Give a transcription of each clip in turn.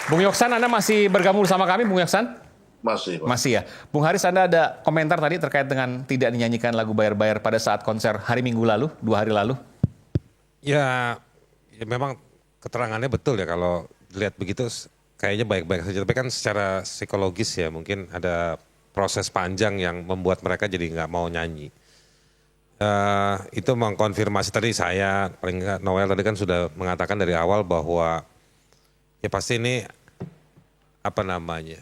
Bung Yoksan, Anda masih bergabung bersama kami, Bung Yoksan? Masih, Pak. Masih ya. Bung Haris, Anda ada komentar tadi terkait dengan tidak dinyanyikan lagu Bayar-Bayar pada saat konser hari Minggu lalu, 2 hari lalu? Ya, ya memang keterangannya betul ya kalau dilihat begitu kayaknya baik-baik saja. Tapi kan secara psikologis ya mungkin ada proses panjang yang membuat mereka jadi nggak mau nyanyi. Itu mengkonfirmasi tadi saya, paling nggak Noel tadi kan sudah mengatakan dari awal bahwa ya pasti ini apa namanya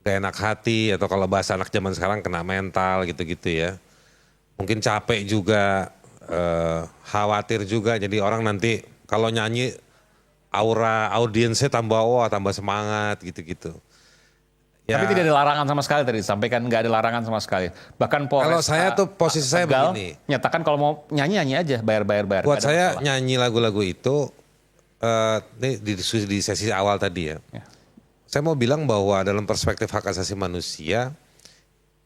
gak enak hati atau kalau bahasa anak zaman sekarang kena mental gitu-gitu ya. Mungkin capek juga, khawatir juga jadi orang nanti kalau nyanyi aura audiensnya tambah tambah semangat gitu-gitu. Ya. Tapi tidak ada larangan sama sekali tadi disampaikan, nggak ada larangan sama sekali. Bahkan Polres Kalau saya tuh posisi saya Tegal begini. nyatakan kalau mau nyanyi aja, bayar. Buat saya nyanyi lagu-lagu itu, ini di sesi awal tadi ya. Saya mau bilang bahwa dalam perspektif hak asasi manusia,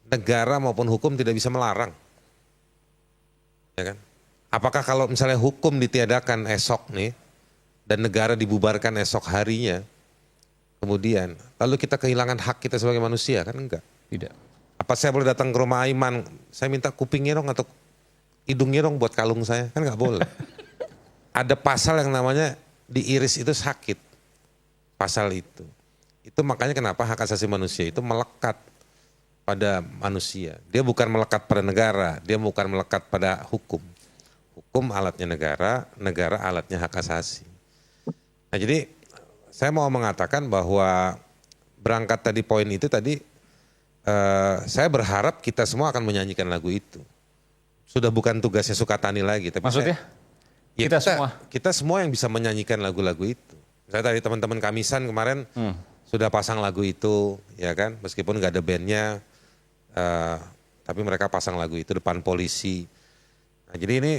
negara maupun hukum tidak bisa melarang. Ya kan? Apakah kalau misalnya hukum ditiadakan esok nih, dan negara dibubarkan esok harinya, kemudian lalu kita kehilangan hak kita sebagai manusia, kan enggak? Tidak. Apa saya boleh datang ke rumah Aiman, saya minta kupingnya dong atau hidungnya dong buat kalung saya, kan nggak boleh. Ada pasal yang namanya diiris itu sakit, pasal itu. Itu makanya kenapa hak asasi manusia itu melekat pada manusia. Dia bukan melekat pada negara, dia bukan melekat pada hukum. Hukum alatnya negara, negara alatnya hak asasi. Nah jadi saya mau mengatakan bahwa berangkat tadi poin itu tadi, saya berharap kita semua akan menyanyikan lagu itu. Sudah bukan tugasnya Sukatani lagi. Tapi maksudnya? Kita semua yang bisa menyanyikan lagu-lagu itu. Saya tadi teman-teman Kamisan kemarin sudah pasang lagu itu, ya kan, meskipun nggak ada bandnya, tapi mereka pasang lagu itu depan polisi. Nah, jadi ini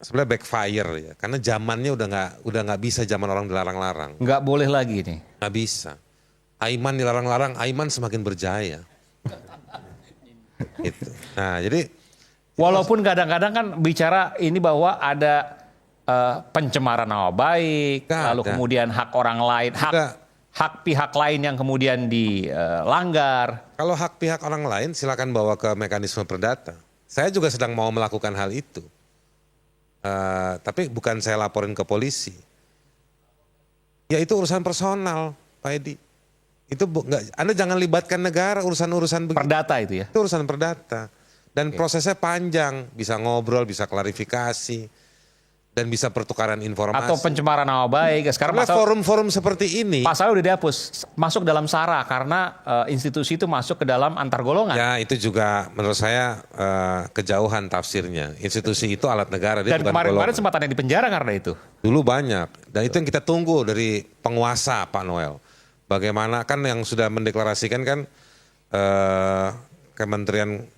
sebenarnya backfire ya, karena zamannya udah nggak bisa zaman orang dilarang-larang. Nggak boleh lagi nih. Nggak bisa. Aiman dilarang-larang, Aiman semakin berjaya. Gitu. Nah jadi walaupun kadang-kadang kan bicara ini bahwa ada pencemaran nama baik, lalu kemudian hak orang lain, hak pihak lain yang kemudian dilanggar. Kalau hak pihak orang lain silakan bawa ke mekanisme perdata. Saya juga sedang mau melakukan hal itu. Tapi bukan saya laporin ke polisi. Ya itu urusan personal, Pak Edi. Itu Anda jangan libatkan negara urusan-urusan begitu. Perdata itu ya? Itu urusan perdata. Dan prosesnya panjang, bisa ngobrol, bisa klarifikasi, dan bisa pertukaran informasi. Atau pencemaran nama baik. Sekarang forum-forum seperti ini. Pasalnya udah dihapus, masuk dalam SARA karena institusi itu masuk ke dalam antar golongan. Ya itu juga menurut saya kejauhan tafsirnya. Institusi itu alat negara. Dan kemarin-kemarin sempat ada yang dipenjara karena itu. Dulu banyak. Dan itu yang kita tunggu dari penguasa Pak Noel. Bagaimana kan yang sudah mendeklarasikan kan Kementerian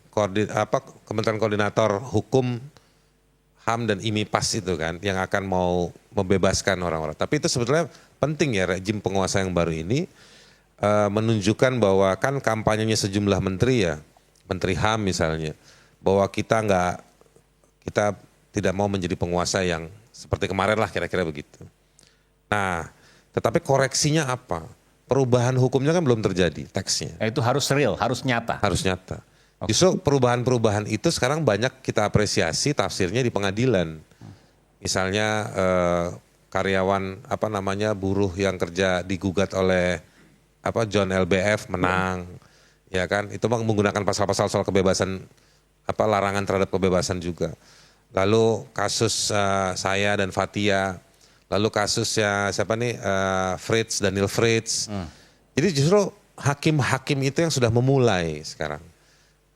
Koordinator Hukum, HAM dan IMIPAS itu kan yang akan mau membebaskan orang-orang. Tapi itu sebetulnya penting ya rejim penguasa yang baru ini menunjukkan bahwa kan kampanyenya sejumlah menteri ya, Menteri HAM misalnya, bahwa kita tidak mau menjadi penguasa yang seperti kemarin lah kira-kira begitu. Nah, tetapi koreksinya apa? Perubahan hukumnya kan belum terjadi teksnya. Itu harus real, harus nyata. Harus nyata. Justru perubahan-perubahan itu sekarang banyak kita apresiasi tafsirnya di pengadilan. Misalnya karyawan buruh yang kerja digugat oleh John LBF menang, ya kan? Itu menggunakan pasal-pasal soal kebebasan larangan terhadap kebebasan juga. Lalu kasus saya dan Fathia, lalu kasusnya Fritz, Daniel Fritz. Jadi justru hakim-hakim itu yang sudah memulai sekarang.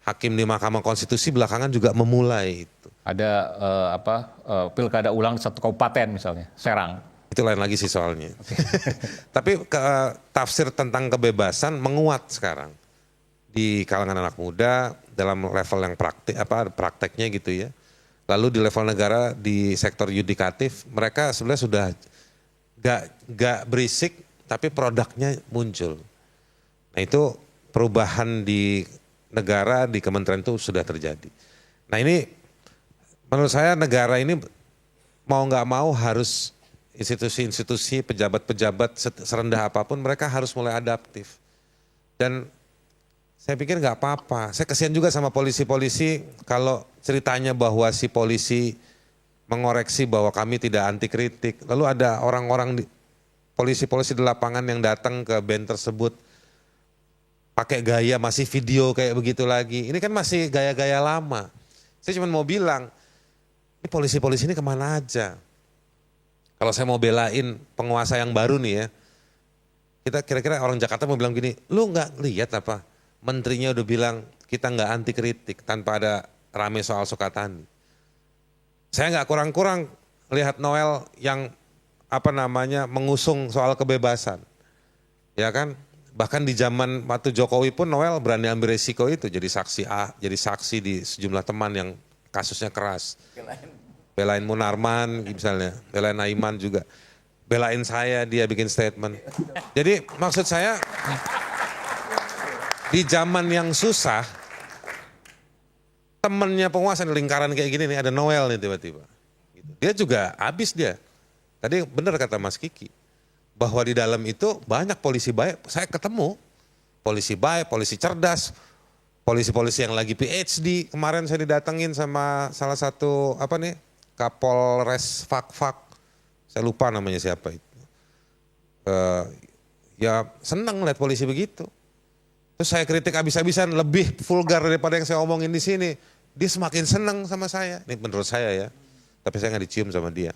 Hakim di Mahkamah Konstitusi belakangan juga memulai itu. Ada pilkada ulang di satu kabupaten misalnya, Serang. Itu lain lagi sih soalnya. Tapi tafsir tentang kebebasan menguat sekarang di kalangan anak muda dalam level yang prakteknya gitu ya. Lalu di level negara di sektor yudikatif mereka sebenarnya sudah gak berisik tapi produknya muncul. Nah itu perubahan di negara di kementerian itu sudah terjadi. Nah ini menurut saya negara ini mau nggak mau harus institusi-institusi, pejabat-pejabat serendah apapun mereka harus mulai adaptif. Dan saya pikir nggak apa-apa. Saya kasihan juga sama polisi-polisi kalau ceritanya bahwa si polisi mengoreksi bahwa kami tidak anti kritik. Lalu ada orang-orang polisi-polisi di lapangan yang datang ke band tersebut pakai gaya masih video kayak begitu lagi. Ini kan masih gaya-gaya lama. Saya cuma mau bilang, ini polisi-polisi ini kemana aja? Kalau saya mau belain penguasa yang baru nih ya, kita kira-kira orang Jakarta mau bilang gini, lu nggak lihat apa? Menterinya udah bilang kita nggak anti kritik tanpa ada rame soal Sukatani. Saya nggak kurang-kurang lihat Noel yang mengusung soal kebebasan, ya kan? Bahkan di zaman waktu Jokowi pun Noel berani ambil resiko itu jadi saksi di sejumlah teman yang kasusnya keras. Belain Munarman misalnya, belain Aiman juga. Belain saya dia bikin statement. Jadi maksud saya di zaman yang susah temennya penguasa lingkaran kayak gini nih ada Noel nih tiba-tiba. Dia juga habis dia. Tadi benar kata Mas Kiki. Bahwa di dalam itu banyak polisi baik, saya ketemu polisi baik, polisi cerdas, polisi-polisi yang lagi PhD. Kemarin saya didatengin sama salah satu Kapolres Fak-Fak, saya lupa namanya siapa itu. Ya senang lihat polisi begitu. Terus saya kritik habis-habisan lebih vulgar daripada yang saya omongin di sini. Dia semakin senang sama saya, ini menurut saya ya. Tapi saya nggak dicium sama dia.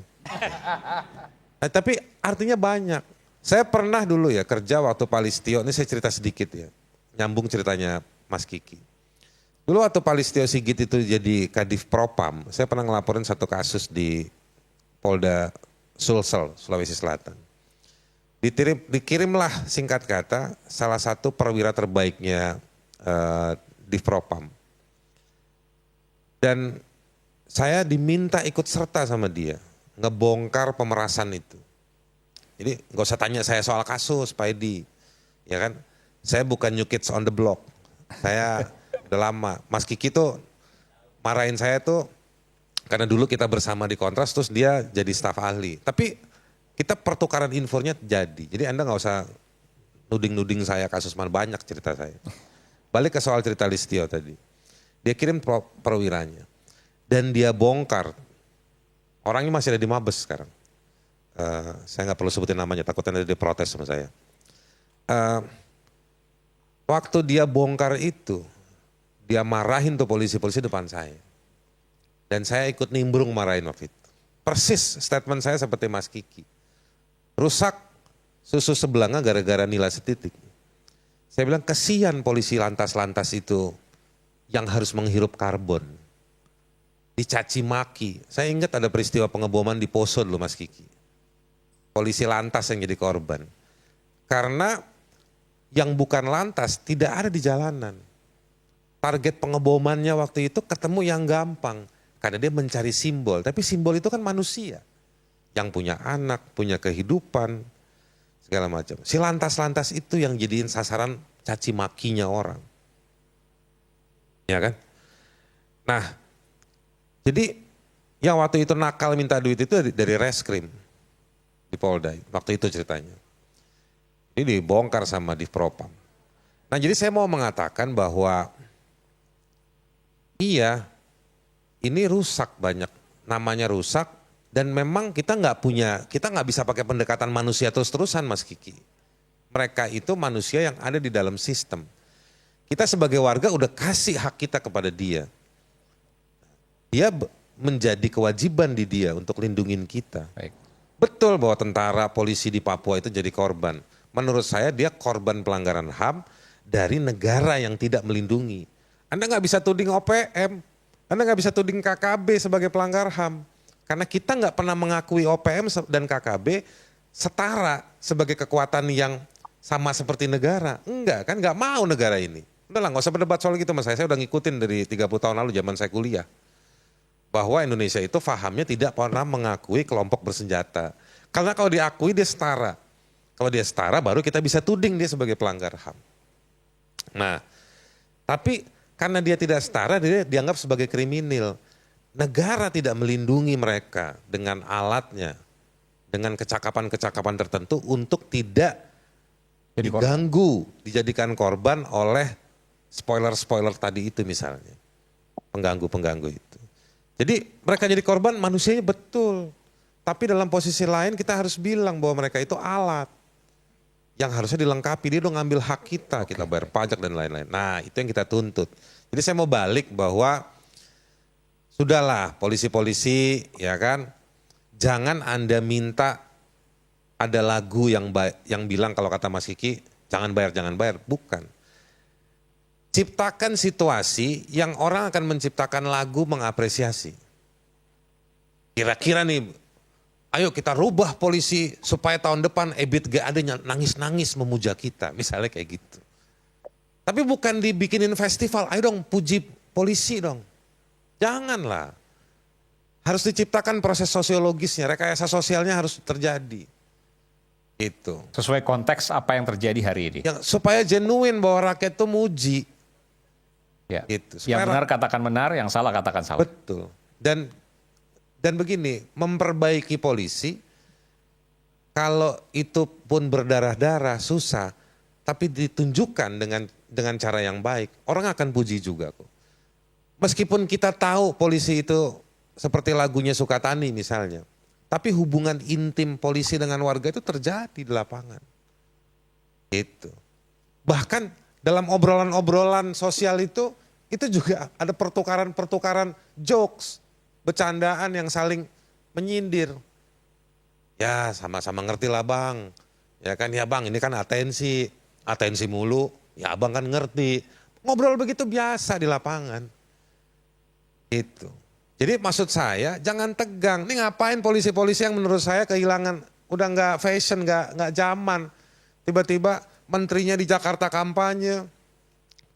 Tapi artinya banyak. Saya pernah dulu ya kerja waktu Pak Listio, ini saya cerita sedikit ya. Nyambung ceritanya Mas Kiki. Dulu waktu Pak Listio Sigit itu jadi Kadif Propam, saya pernah ngelaporin satu kasus di Polda Sulsel, Sulawesi Selatan. Dikirimlah singkat kata salah satu perwira terbaiknya di Propam. Dan saya diminta ikut serta sama dia, ngebongkar pemerasan itu. Jadi nggak usah tanya saya soal kasus Pak Edi, ya kan? Saya bukan new kids on the block, saya udah lama. Mas Kiki tuh marahin saya tuh karena dulu kita bersama di Kontras, terus dia jadi staf ahli. Tapi kita pertukaran infonya jadi Anda nggak usah nuding-nuding saya kasus mana, banyak cerita saya. Balik ke soal cerita Listio tadi, dia kirim perwiranya dan dia bongkar. Orangnya masih ada di Mabes sekarang. Saya nggak perlu sebutin namanya, takutnya nanti dia protes sama saya. Waktu dia bongkar itu, dia marahin tuh polisi-polisi depan saya. Dan saya ikut nimbrung marahin waktu itu. Persis statement saya seperti Mas Kiki. Rusak susu sebelanga gara-gara nilai setitik. Saya bilang kesian polisi lantas-lantas itu yang harus menghirup karbon. Dicaci maki. Saya ingat ada peristiwa pengeboman di Poso dulu Mas Kiki. Polisi lantas yang jadi korban. Karena yang bukan lantas tidak ada di jalanan. Target pengebomannya waktu itu ketemu yang gampang. Karena dia mencari simbol. Tapi simbol itu kan manusia. Yang punya anak, punya kehidupan, segala macam. Si lantas-lantas itu yang jadiin sasaran caci makinya orang. Ya kan? Nah, jadi yang waktu itu nakal minta duit itu dari reskrim di Polda, waktu itu ceritanya. Ini dibongkar sama Divpropam. Nah jadi saya mau mengatakan bahwa iya, ini rusak banyak, namanya rusak dan memang kita nggak bisa pakai pendekatan manusia terus-terusan Mas Kiki. Mereka itu manusia yang ada di dalam sistem. Kita sebagai warga udah kasih hak kita kepada dia. Dia menjadi kewajiban di dia untuk lindungin kita. Baik. Betul bahwa tentara, polisi di Papua itu jadi korban. Menurut saya dia korban pelanggaran HAM dari negara yang tidak melindungi. Anda nggak bisa tuding OPM, Anda nggak bisa tuding KKB sebagai pelanggar HAM. Karena kita nggak pernah mengakui OPM dan KKB setara sebagai kekuatan yang sama seperti negara. Enggak kan, nggak mau negara ini. Udah lah nggak usah berdebat soal gitu Mas, saya udah ngikutin dari 30 tahun lalu zaman saya kuliah. Bahwa Indonesia itu fahamnya tidak pernah mengakui kelompok bersenjata. Karena kalau diakui dia setara. Kalau dia setara baru kita bisa tuding dia sebagai pelanggar HAM. Nah, tapi karena dia tidak setara dia dianggap sebagai kriminal. Negara tidak melindungi mereka dengan alatnya, dengan kecakapan-kecakapan tertentu untuk tidak Jadi korban. diganggu, dijadikan korban oleh spoiler-spoiler tadi itu misalnya. Pengganggu-pengganggu itu. Jadi mereka jadi korban manusianya betul. Tapi dalam posisi lain kita harus bilang bahwa mereka itu alat. Yang harusnya dilengkapi, dia udah ngambil hak kita, kita bayar pajak dan lain-lain. Nah itu yang kita tuntut. Jadi saya mau balik bahwa sudahlah polisi-polisi ya kan, jangan Anda minta ada lagu yang bilang kalau kata Mas Kiki, jangan bayar, bukan. Ciptakan situasi yang orang akan menciptakan lagu mengapresiasi. Kira-kira nih, ayo kita rubah polisi supaya tahun depan Ebit gak ada nangis-nangis memuja kita, misalnya kayak gitu. Tapi bukan dibikinin festival, ayo dong puji polisi dong. Janganlah. Harus diciptakan proses sosiologisnya, rekayasa sosialnya harus terjadi. Itu. Sesuai konteks apa yang terjadi hari ini. Supaya genuine bahwa rakyat itu muji. Ya. Gitu. Yang benar katakan benar, yang salah katakan salah. Betul. Dan begini, memperbaiki polisi, kalau itu pun berdarah-darah susah, tapi ditunjukkan dengan cara yang baik, orang akan puji juga kok. Meskipun kita tahu polisi itu seperti lagunya Sukatani misalnya, tapi hubungan intim polisi dengan warga itu terjadi di lapangan. Itu. Bahkan dalam obrolan-obrolan sosial itu juga ada pertukaran-pertukaran jokes, bercandaan yang saling menyindir. Ya sama-sama ngerti lah bang. Ya kan ya bang ini kan atensi mulu. Ya abang kan ngerti. Ngobrol begitu biasa di lapangan. Itu. Jadi maksud saya jangan tegang. Ini ngapain polisi-polisi yang menurut saya kehilangan, udah nggak fashion, nggak zaman. Tiba-tiba menterinya di Jakarta kampanye.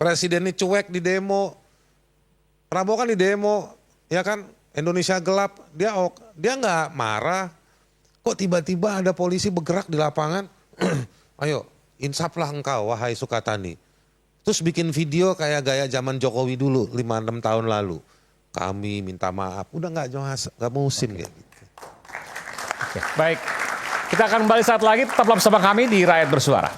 Presidennya cuek di demo. Prabowo kan di demo. Ya kan. Indonesia gelap, dia nggak marah. Kok tiba-tiba ada polisi bergerak di lapangan? Ayo, insaflah engkau wahai Sukatani. Terus bikin video kayak gaya zaman Jokowi dulu 5-6 tahun lalu. Kami minta maaf, udah nggak musim kayak gitu. Oke, baik, kita akan kembali saat lagi. Tetaplah bersama kami di Rakyat Bersuara.